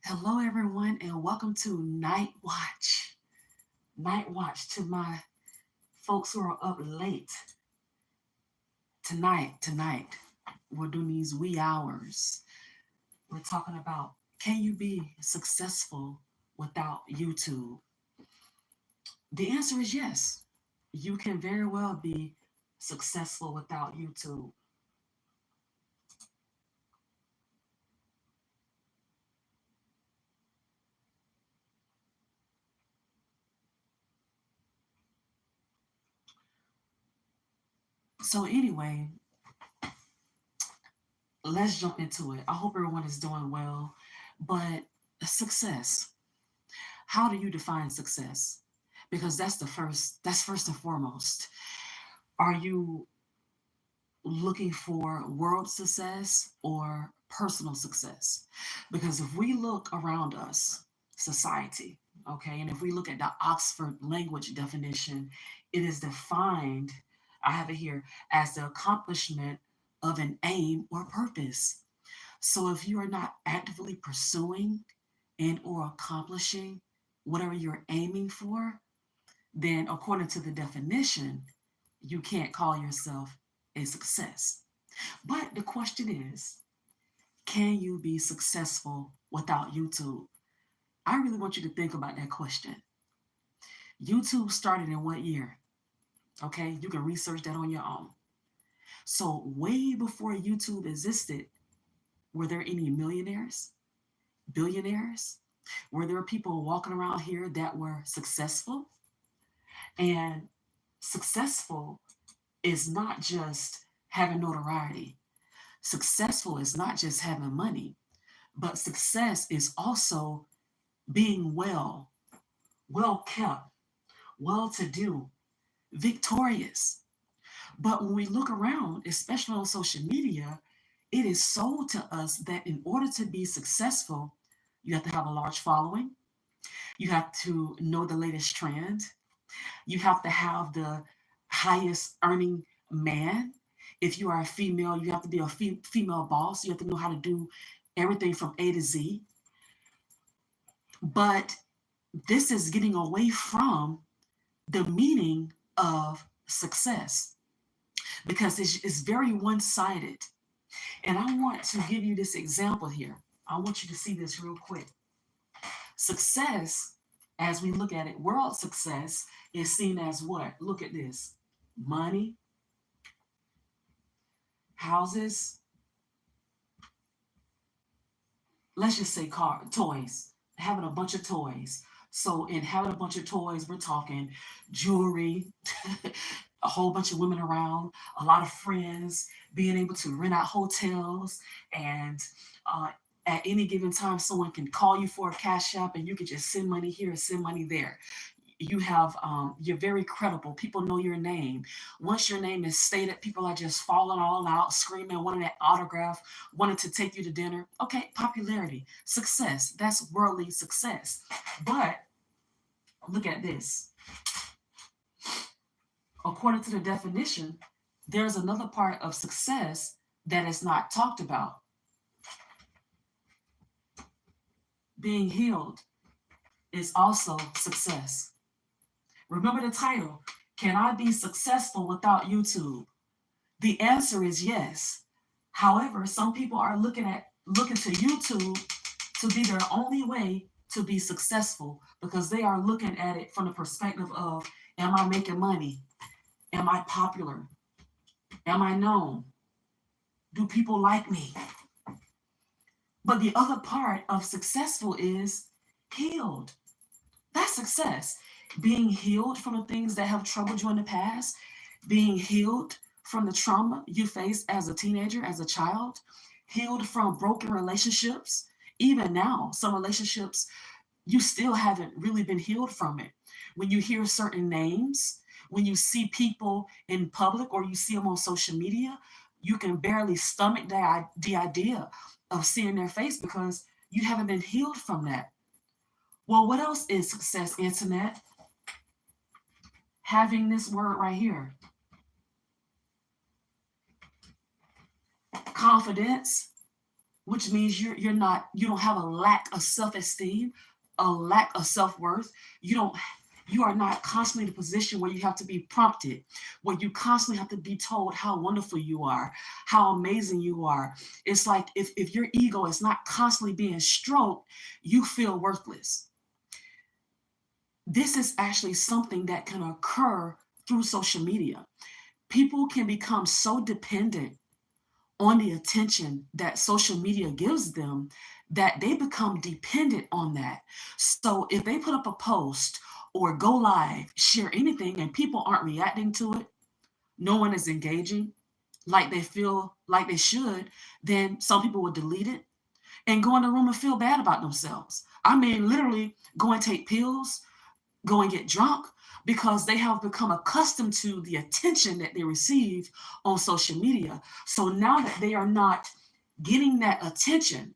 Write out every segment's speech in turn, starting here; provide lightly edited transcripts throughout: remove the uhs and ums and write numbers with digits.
Hello, everyone, and welcome to Night Watch. Night Watch to my folks who are up late. Tonight, we're doing these wee hours. We're talking about, can you be successful without YouTube? The answer is yes. You can very well be successful without YouTube. So, anyway, let's jump into it. I hope everyone is doing well. But success, how do you define success? Because that's first and foremost. Are you looking for world success or personal success? Because if we look around us, society, okay, and if we look at the Oxford language definition, it is defined, I have it here, as the accomplishment of an aim or purpose. So if you are not actively pursuing and or accomplishing whatever you're aiming for, then according to the definition, you can't call yourself a success. But the question is, can you be successful without YouTube? I really want you to think about that question. YouTube started in what year? Okay, you can research that on your own. So, way before YouTube existed, were there any millionaires, billionaires? Were there people walking around here that were successful? And successful is not just having notoriety. Successful is not just having money, but success is also being well kept, well to do, victorious. But when we look around, especially on social media, it is sold to us that in order to be successful, you have to have a large following, you have to know the latest trend, you have to have the highest earning man. If you are a female, you have to be a female boss. You have to know how to do everything from A to Z. But this is getting away from the meaning of success because it's very one sided. And I want to give you this example here. I want you to see this real quick. Success, as we look at it, world success is seen as what? Look at this: money, houses, let's just say toys, having a bunch of toys. So, in having a bunch of toys, we're talking jewelry, a whole bunch of women around, a lot of friends, being able to rent out hotels, and uh, at any given time, someone can call you for a cash app, and you can just send money here and send money there. You're very credible. People know your name. Once your name is stated, people are just falling all out, screaming, wanting that autograph, wanting to take you to dinner. Okay, popularity, success. That's worldly success. But look at this. According to the definition, there's another part of success that is not talked about. Being healed is also success. Remember the title, Can I Be Successful Without YouTube? The answer is yes. However, some people are looking to YouTube to be their only way to be successful because they are looking at it from the perspective of, am I making money? Am I popular? Am I known? Do people like me? But the other part of successful is healed. That's success. Being healed from the things that have troubled you in the past, being healed from the trauma you faced as a teenager, as a child, healed from broken relationships. Even now, some relationships, you still haven't really been healed from it. When you hear certain names, when you see people in public or you see them on social media, you can barely stomach the idea of seeing their face because you haven't been healed from that. Well, what else is success, internet? Having this word right here: confidence, which means you don't have a lack of self-esteem, a lack of self-worth. You are not constantly in a position where you have to be prompted, where you constantly have to be told how wonderful you are, how amazing you are. It's like if your ego is not constantly being stroked, you feel worthless. This is actually something that can occur through social media. People can become so dependent on the attention that social media gives them that they become dependent on that. So if they put up a post or go live, share anything, and people aren't reacting to it, no one is engaging like they feel like they should, then some people will delete it and go in the room and feel bad about themselves. I mean, literally go and take pills, go and get drunk because they have become accustomed to the attention that they receive on social media. So now that they are not getting that attention,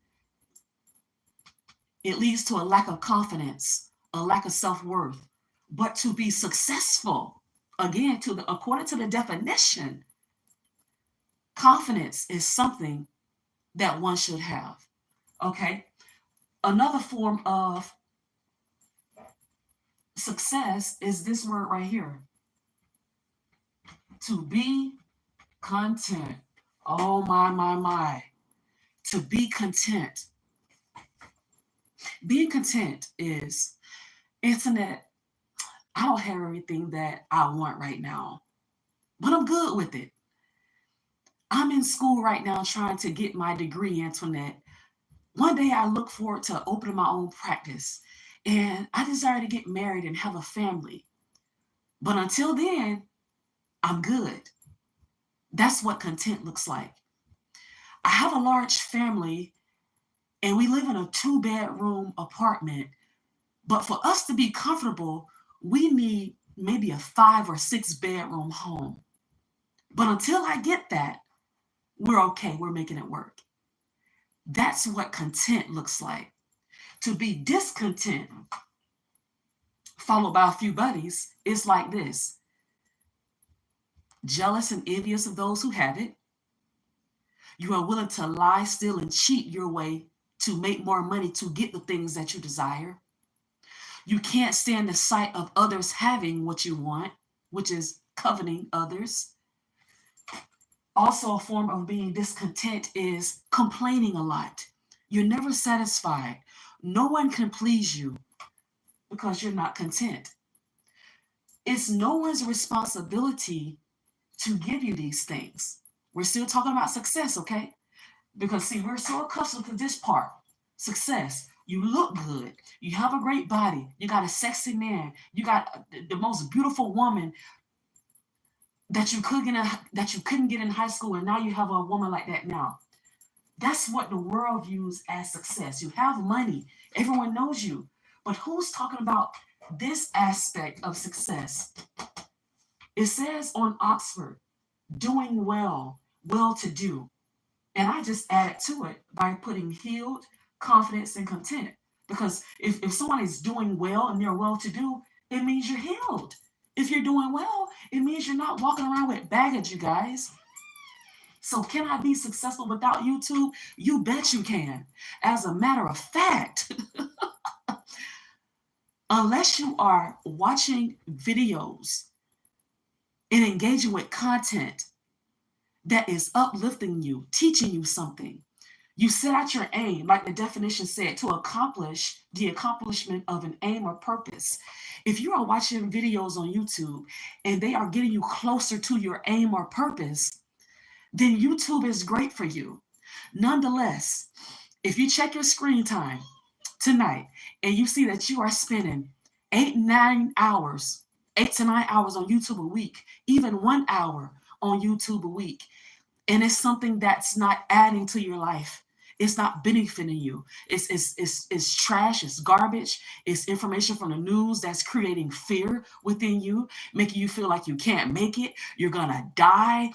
it leads to a lack of confidence, a lack of self-worth. But to be successful, again, according to the definition, confidence is something that one should have. Okay. Another form of success is this word right here, to be content. Oh my. To be content. Being content is internet. I don't have everything that I want right now, but I'm good with it. I'm in school right now trying to get my degree, Antoinette. One day I look forward to opening my own practice, and I desire to get married and have a family. But until then, I'm good. That's what content looks like. I have a large family and we live in a 2-bedroom apartment. But for us to be comfortable, we need maybe a 5 or 6 bedroom home. But until I get that, we're okay. We're making it work. That's what content looks like. To be discontent, followed by a few buddies, is like this: jealous and envious of those who have it. You are willing to lie, steal, and cheat your way to make more money to get the things that you desire. You can't stand the sight of others having what you want, which is coveting others. Also, a form of being discontent is complaining a lot. You're never satisfied. No one can please you because you're not content. It's no one's responsibility to give you these things. We're still talking about success, okay? Because, see, we're so accustomed to this part: success. You look good. You have a great body. You got a sexy man. You got the most beautiful woman that you couldn't get in high school, and now you have a woman like that now. That's what the world views as success. You have money. Everyone knows you. But who's talking about this aspect of success? It says on Oxford, doing well, well to do. And I just added to it by putting healed, confidence, and content. Because if someone is doing well and they're well to do, it means you're healed. If you're doing well, it means you're not walking around with baggage, you guys. So can I be successful without YouTube? You bet you can. As a matter of fact, unless you are watching videos and engaging with content that is uplifting you, teaching you something, you set out your aim, like the definition said, to accomplish the accomplishment of an aim or purpose. If you are watching videos on YouTube and they are getting you closer to your aim or purpose, then YouTube is great for you. Nonetheless, if you check your screen time tonight and you see that you are spending 8 to 9 hours, 8 to 9 hours on YouTube a week, even 1 hour on YouTube a week, and it's something that's not adding to your life, it's not benefiting you. It's trash, it's garbage, it's information from the news that's creating fear within you, making you feel like you can't make it, you're gonna die,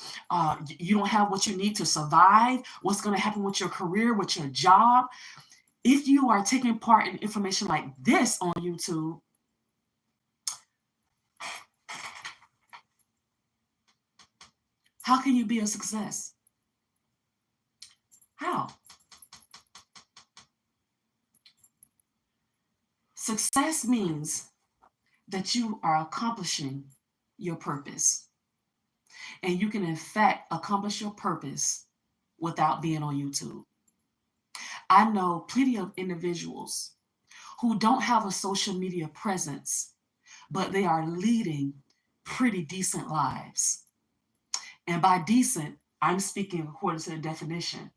you don't have what you need to survive, what's gonna happen with your career, with your job. If you are taking part in information like this on YouTube, how can you be a success? How? Success means that you are accomplishing your purpose. And you can, in fact, accomplish your purpose without being on YouTube. I know plenty of individuals who don't have a social media presence, but they are leading pretty decent lives. And by decent, I'm speaking according to the definition: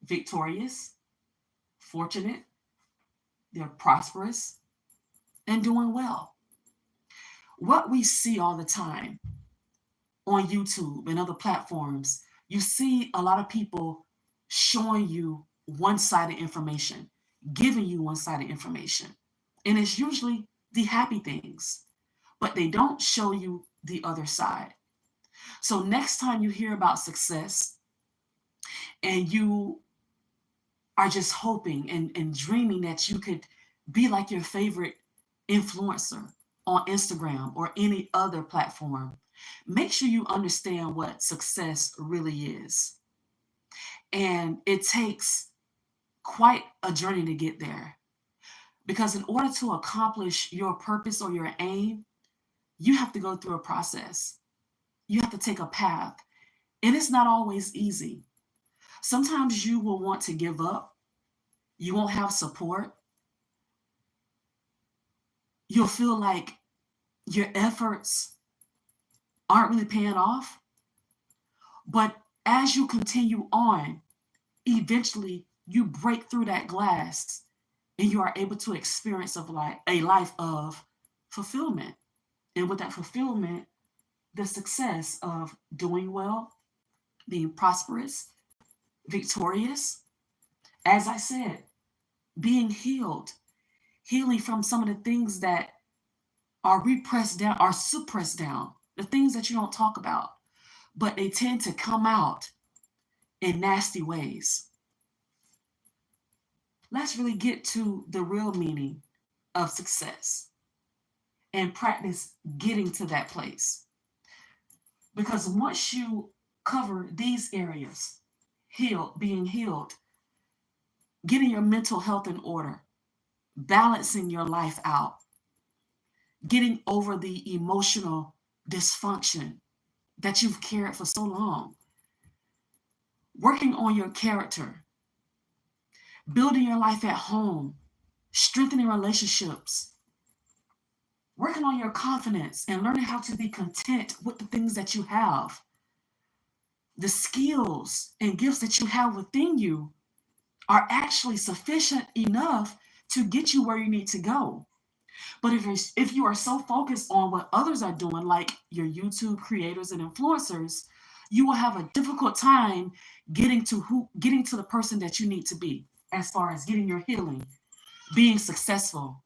victorious, fortunate, they're prosperous, and doing well. What we see all the time on YouTube and other platforms, you see a lot of people showing you one-sided information, giving you one-sided information. And it's usually the happy things, but they don't show you the other side. So next time you hear about success and you are just hoping and dreaming that you could be like your favorite influencer on Instagram or any other platform, make sure you understand what success really is. And it takes quite a journey to get there. Because in order to accomplish your purpose or your aim, you have to go through a process. You have to take a path. And it's not always easy. Sometimes you will want to give up. You won't have support. You'll feel like your efforts aren't really paying off. But as you continue on, eventually you break through that glass and you are able to experience a life of fulfillment. And with that fulfillment, the success of doing well, being prosperous, victorious, as I said, being healed, healing from some of the things that are repressed down, are suppressed down, the things that you don't talk about, but they tend to come out in nasty ways. Let's really get to the real meaning of success and practice getting to that place. Because once you cover these areas, being healed, getting your mental health in order, balancing your life out, getting over the emotional dysfunction that you've carried for so long, working on your character, building your life at home, strengthening relationships, working on your confidence and learning how to be content with the things that you have. The skills and gifts that you have within you are actually sufficient enough to get you where you need to go. But if you are so focused on what others are doing, like your YouTube creators and influencers, you will have a difficult time getting to the person that you need to be, as far as getting your healing, being successful.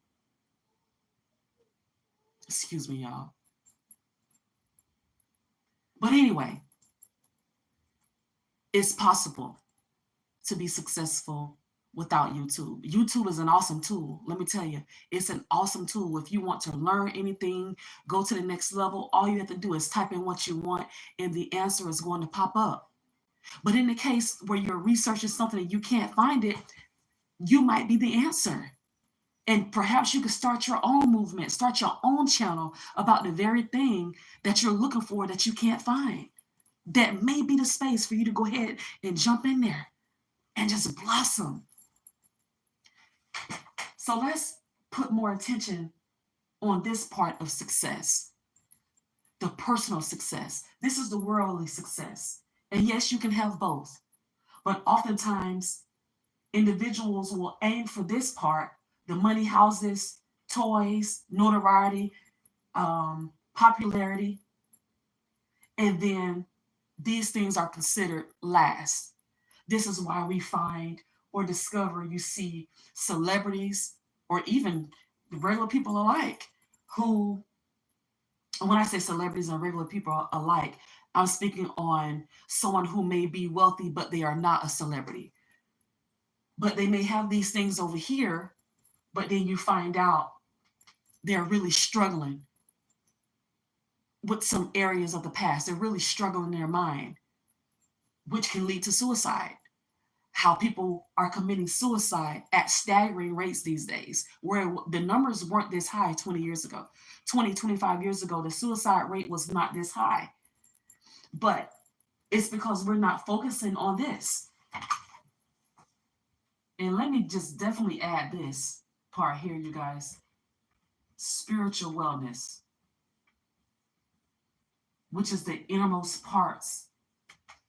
Excuse me, y'all. But anyway, it's possible to be successful without YouTube. YouTube is an awesome tool. Let me tell you, it's an awesome tool. If you want to learn anything, go to the next level, all you have to do is type in what you want and the answer is going to pop up. But in the case where you're researching something and you can't find it, you might be the answer. And perhaps you could start your own movement, start your own channel about the very thing that you're looking for that you can't find. That may be the space for you to go ahead and jump in there and just blossom. So let's put more attention on this part of success, the personal success. This is the worldly success. And yes, you can have both. But oftentimes, individuals will aim for this part: the money, houses, toys, notoriety, popularity. And then these things are considered last. This is why we find or discover, you see celebrities or even regular people alike who, when I say celebrities and regular people alike, I'm speaking on someone who may be wealthy, but they are not a celebrity. But they may have these things over here, but then you find out they're really struggling with some areas of the past. They're really struggling in their mind, which can lead to suicide. how people are committing suicide at staggering rates these days, where the numbers weren't this high 20 years ago. 25 years ago, the suicide rate was not this high. But it's because we're not focusing on this. And let me just definitely add this part here, you guys. Spiritual wellness, which is the innermost part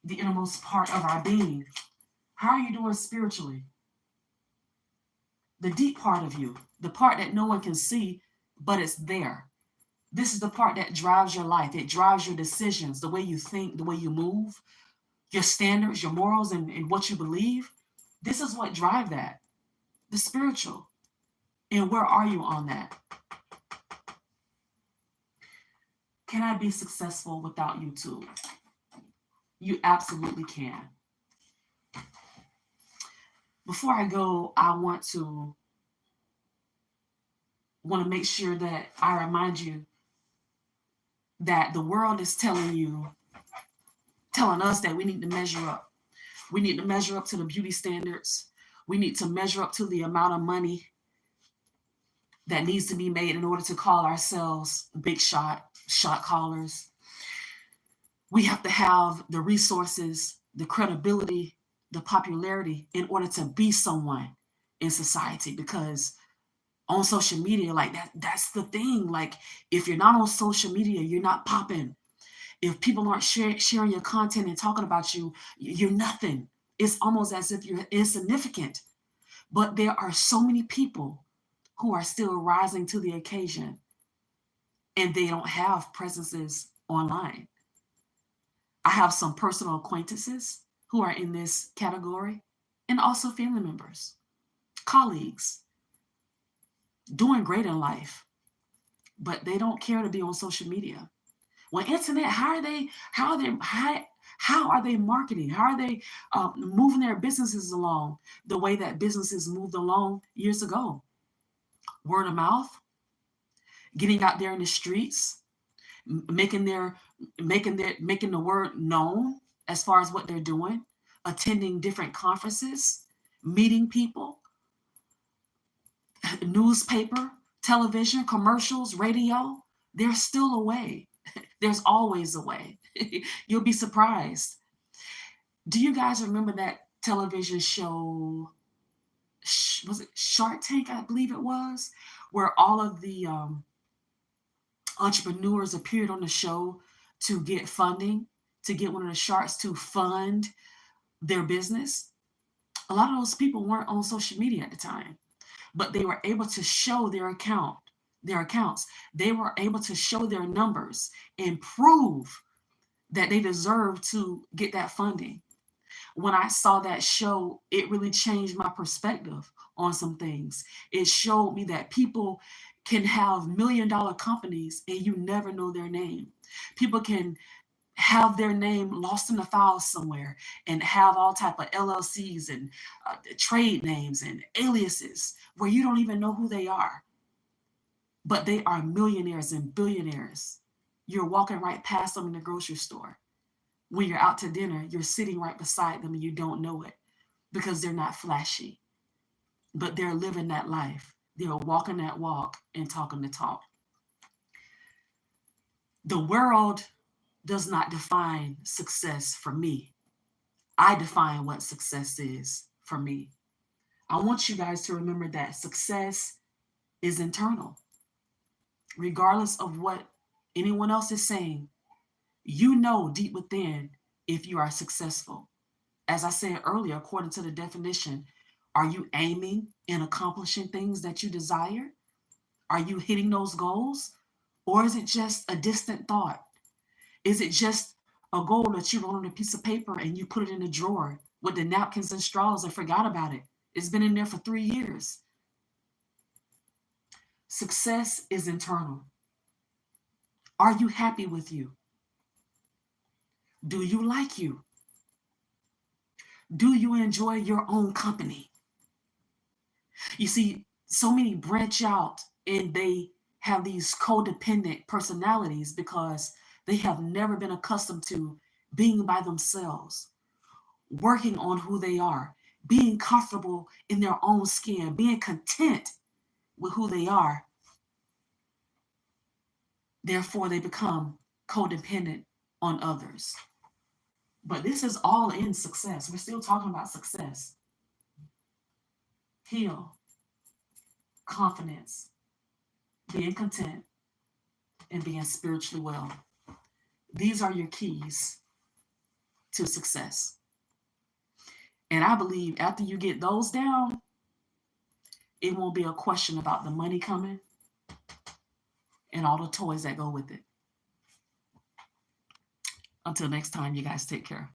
of our being. How are you doing spiritually? The deep part of you, the part that no one can see, but it's there. This is the part that drives your life. It drives your decisions, the way you think, the way you move, your standards, your morals, and what you believe. This is what drives that, the spiritual. And where are you on that? Can I be successful without YouTube? You absolutely can. Before I go, I want to make sure that I remind you that the world is telling us that we need to measure up. We need to measure up to the beauty standards. We need to measure up to the amount of money that needs to be made in order to call ourselves big shot callers. We have to have the resources, the credibility, the popularity in order to be someone in society, because on social media, like that's the thing. Like, if you're not on social media, you're not popping. If people aren't sharing your content and talking about you, you're nothing. It's almost as if you're insignificant. But there are so many people who are still rising to the occasion, and they don't have presences online. I have some personal acquaintances who are in this category, and also family members, colleagues, doing great in life, but they don't care to be on social media. Well, internet, how are they marketing? How are they moving their businesses along the way that businesses moved along years ago? Word of mouth, getting out there in the streets, making the word known as far as what they're doing, attending different conferences, meeting people, newspaper, television, commercials, radio. There's still a way. There's always a way. You'll be surprised. Do you guys remember that television show? Was it Shark Tank? I believe it was, where all of the entrepreneurs appeared on the show to get funding, to get one of the sharks to fund their business. A lot of those people weren't on social media at the time, but they were able to show their accounts. They were able to show their numbers and prove that they deserve to get that funding. When I saw that show, it really changed my perspective on some things. It showed me that people can have $1 million companies and you never know their name. People can have their name lost in the files somewhere and have all type of LLCs and trade names and aliases where you don't even know who they are. But they are millionaires and billionaires. You're walking right past them in the grocery store. When you're out to dinner, you're sitting right beside them and you don't know it, because they're not flashy, but they're living that life. They're walking that walk and talking the talk. The world does not define success for me. I define what success is for me. I want you guys to remember that success is internal. Regardless of what anyone else is saying, you know deep within if you are successful. As I said earlier, according to the definition, are you aiming and accomplishing things that you desire? Are you hitting those goals? Or is it just a distant thought? Is it just a goal that you wrote on a piece of paper and you put it in a drawer with the napkins and straws and forgot about it? It's been in there for 3 years. Success is internal. Are you happy with you? Do you like you? Do you enjoy your own company? You see, so many branch out and they have these codependent personalities because they have never been accustomed to being by themselves, working on who they are, being comfortable in their own skin, being content with who they are. Therefore, they become codependent on others. But this is all in success. We're still talking about success. Heal, confidence, being content, and being spiritually well. These are your keys to success. And I believe after you get those down, it won't be a question about the money coming and all the toys that go with it. Until next time, you guys take care.